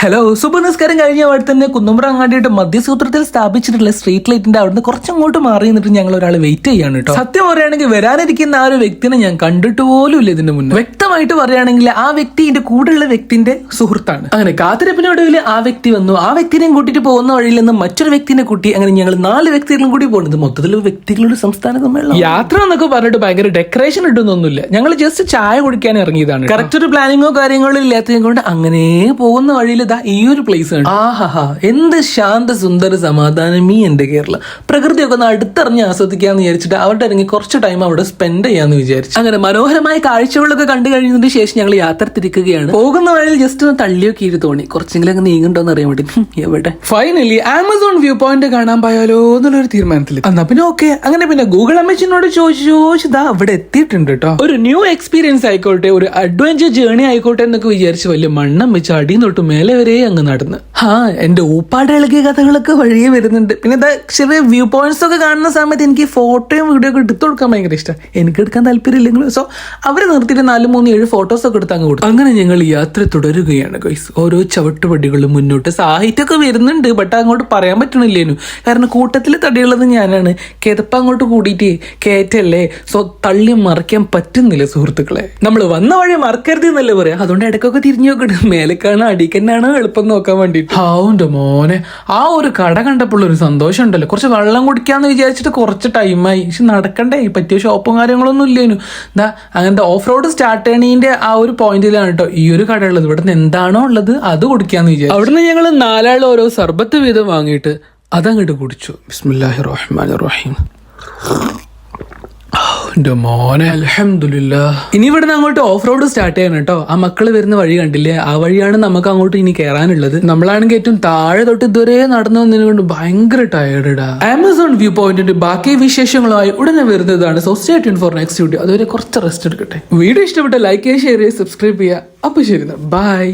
Hello, സുബനസ്കാരം കഴിഞ്ഞ അവിടെ തന്നെ കുന്നുമ്പ്ര അങ്ങാടിയുടെ മധ്യസൂത്രത്തിൽ സ്ഥാപിച്ചിട്ടുള്ള സ്ട്രീറ്റ് ലൈറ്റിന്റെ അവിടുന്ന് കുറച്ചങ്ങോട്ട് മാറി നിന്നിട്ട് ഞങ്ങൾ ഒരാൾ വെയിറ്റ് ചെയ്യാണ് കേട്ടോ. സത്യം പറയുകയാണെങ്കിൽ വരാനിരിക്കുന്ന ആ ഒരു വ്യക്തിനെ ഞാൻ കണ്ടിട്ട് പോലും ഇല്ല ഇതിന്റെ മുന്നേ. വ്യക്തമായിട്ട് പറയുകയാണെങ്കിൽ ആ വ്യക്തി എന്റെ കൂടെയുള്ള വ്യക്തിന്റെ സുഹൃത്താണ്. അങ്ങനെ കാത്തിരിപ്പിനൊടുവിൽ ആ വ്യക്തി വന്നു. ആ വ്യക്തിനെയും കൂട്ടിട്ട് പോകുന്ന വഴിയിൽ നിന്ന് മറ്റൊരു വ്യക്തിനെ കൂട്ടി അങ്ങനെ ഞങ്ങൾ 4 വ്യക്തികളും കൂടി പോകുന്നത്. മൊത്തത്തിൽ വ്യക്തികളുടെ സംസ്ഥാന സമ്മേളനം. യാത്ര എന്നൊക്കെ പറഞ്ഞിട്ട് ഭയങ്കര ഡെക്കറേഷൻ ഇട്ടൊന്നുമില്ല. ഞങ്ങൾ ജസ്റ്റ് ചായ കുടിക്കാൻ ഇറങ്ങിയതാണ്. കറക്റ്റ് ഒരു പ്ലാനിങ്ങോ കാര്യങ്ങളോ ഇല്ലാത്തത് കൊണ്ട് അങ്ങനെ പോകുന്ന വഴിയിൽ ഈ ഒരു പ്ലേസ് ആണ്. ആഹാ, എന്ത് ശാന്ത സുന്ദര സമാധാനം ഈ എന്റെ കേരളം. പ്രകൃതിയൊക്കെ ഒന്ന് അടുത്തറിഞ്ഞ് ആസ്വദിക്കാന്ന് വിചാരിച്ചിട്ട് അവിടെ ഇറങ്ങി കുറച്ച് ടൈം അവിടെ സ്പെൻഡ് ചെയ്യാന്ന് വിചാരിച്ചു. അങ്ങനെ മനോഹരമായ കാഴ്ചകളൊക്കെ കണ്ടു കഴിഞ്ഞതിന് ശേഷം ഞങ്ങൾ യാത്ര തിരിക്കുകയാണ്. പോകുന്ന വഴിയിൽ ജസ്റ്റ് ഒന്ന് തള്ളിയൊക്കെ ഇരു തോന്നി കുറച്ചെങ്കിലും അങ്ങ് നീങ്ങണ്ടോന്ന് അറിയാൻ വേണ്ടി. എവിടെ ഫൈനലി ആമസോൺ വ്യൂ പോയിന്റ് കാണാൻ പോയാലോ എന്നുള്ളൊരു തീരുമാനത്തിൽ എന്നാ പിന്നെ ഓക്കെ. അങ്ങനെ പിന്നെ ഗൂഗിൾ അമ്മച്ചിനോട് ചോദിച്ചതാ അവിടെ എത്തിയിട്ടുണ്ട് കേട്ടോ. ഒരു ന്യൂ എക്സ്പീരിയൻസ് ആയിക്കോട്ടെ, ഒരു അഡ്വഞ്ചർ ജേർണി ആയിക്കോട്ടെ എന്നൊക്കെ വിചാരിച്ച് വലിയ മണ്ണം വെച്ച് അടിയും തൊട്ട് മേലെ വരെ അങ്ങ് നടന്ന്. എന്റെ ഊപ്പാട് ഇളകിയ കഥകളൊക്കെ വഴിയെ വരുന്നുണ്ട്. പിന്നെ ചെറിയ വ്യൂ പോയിന്റ്സ് ഒക്കെ കാണുന്ന സമയത്ത് എനിക്ക് ഫോട്ടോയും വീഡിയോ ഒക്കെ എടുത്തു കൊടുക്കാൻ ഭയങ്കര ഇഷ്ടമാണ്. എനിക്ക് എടുക്കാൻ താല്പര്യമില്ലെങ്കിലും സോ അവരെ നിർത്തിയിട്ട് 4, 3, 7 ഫോട്ടോസ് ഒക്കെ എടുത്ത് അങ്ങ് കൊടുക്കും. അങ്ങനെ ഞങ്ങൾ യാത്ര തുടരുകയാണ് ഗൈസ്. ഓരോ ചവിട്ടുപടികളും മുന്നോട്ട്. സാഹിത്യമൊക്കെ വരുന്നുണ്ട്, ബട്ട് അങ്ങോട്ട് പറയാൻ പറ്റണില്ലേനു. കാരണം കൂട്ടത്തിൽ തടിയുള്ളത് ഞാനാണ്. കിതപ്പ് അങ്ങോട്ട് കൂടിയിട്ട് കയറ്റല്ലേ. സോ തള്ളി മറിക്കാൻ പറ്റുന്നില്ല സുഹൃത്തുക്കളെ. നമ്മൾ വന്ന വഴി മറക്കരുത് എന്നല്ലേ പറയാ. അതുകൊണ്ട് ഇടയ്ക്കൊക്കെ തിരിഞ്ഞു നോക്കിട്ട് മേലേക്കാണ് അടിക്കന്നാണ് എളുപ്പം നോക്കാൻ വേണ്ടിട്ട്. ഹാവുന്റെ മോനെ, ആ ഒരു കട കണ്ടപ്പോൾ ഒരു സന്തോഷം ഉണ്ടല്ലോ. കുറച്ച് വെള്ളം കുടിക്കാന്ന് വിചാരിച്ചിട്ട് കുറച്ച് ടൈമായി. പക്ഷെ നടക്കണ്ടേ, പറ്റിയ ഷോപ്പും കാര്യങ്ങളൊന്നും ഇല്ലേനു. അങ്ങനത്തെ ഓഫ് റോഡ് സ്റ്റാർട്ട് ചെയ്യണീന്റെ ആ ഒരു പോയിന്റിലാണ് കേട്ടോ ഈ ഒരു കട ഉള്ളത്. ഇവിടെ നിന്ന് എന്താണോ ഉള്ളത് അത് കുടിക്കാന്ന് വിചാരിച്ചു. അവിടുന്ന് ഞങ്ങൾ 4 ആൾ ഓരോ സർബത്ത് വീതം വാങ്ങിയിട്ട് അതങ്ങോട്ട് കുടിച്ചു. ബിസ്മില്ലാഹിർ റഹ്മാനിർ റഹീം. മോനെ അൽഹംദുലില്ലാഹ്. ഇനി ഇവിടുന്ന് അങ്ങോട്ട് ഓഫ് റോഡ് സ്റ്റാർട്ട് ചെയ്യണം കേട്ടോ. ആ മക്കള് വരുന്ന വഴി കണ്ടില്ലേ, ആ വഴിയാണ് നമുക്ക് അങ്ങോട്ട് ഇനി കയറാനുള്ളത്. നമ്മളാണെങ്കിൽ ഏറ്റവും താഴെ തൊട്ട് ഇതുവരെ നടന്നു വന്നതിനെ കൊണ്ട് ഭയങ്കര ടയർഡാ. ആമസോൺ വ്യൂ പോയിന്റിന്റെ ബാക്കി വിശേഷങ്ങളുമായി ഉടനെ വരുന്നതാണ്. So stay tuned for next video. അതുവരെ കുറച്ച് റെസ്റ്റ് എടുക്കട്ടെ. വീഡിയോ ഇഷ്ടപ്പെട്ട ലൈക്ക് ചെയ്യുക, ഷെയർ ചെയ്യുക, സബ്സ്ക്രൈബ് ചെയ്യുക. അപ്പൊ ശരി, ബൈ.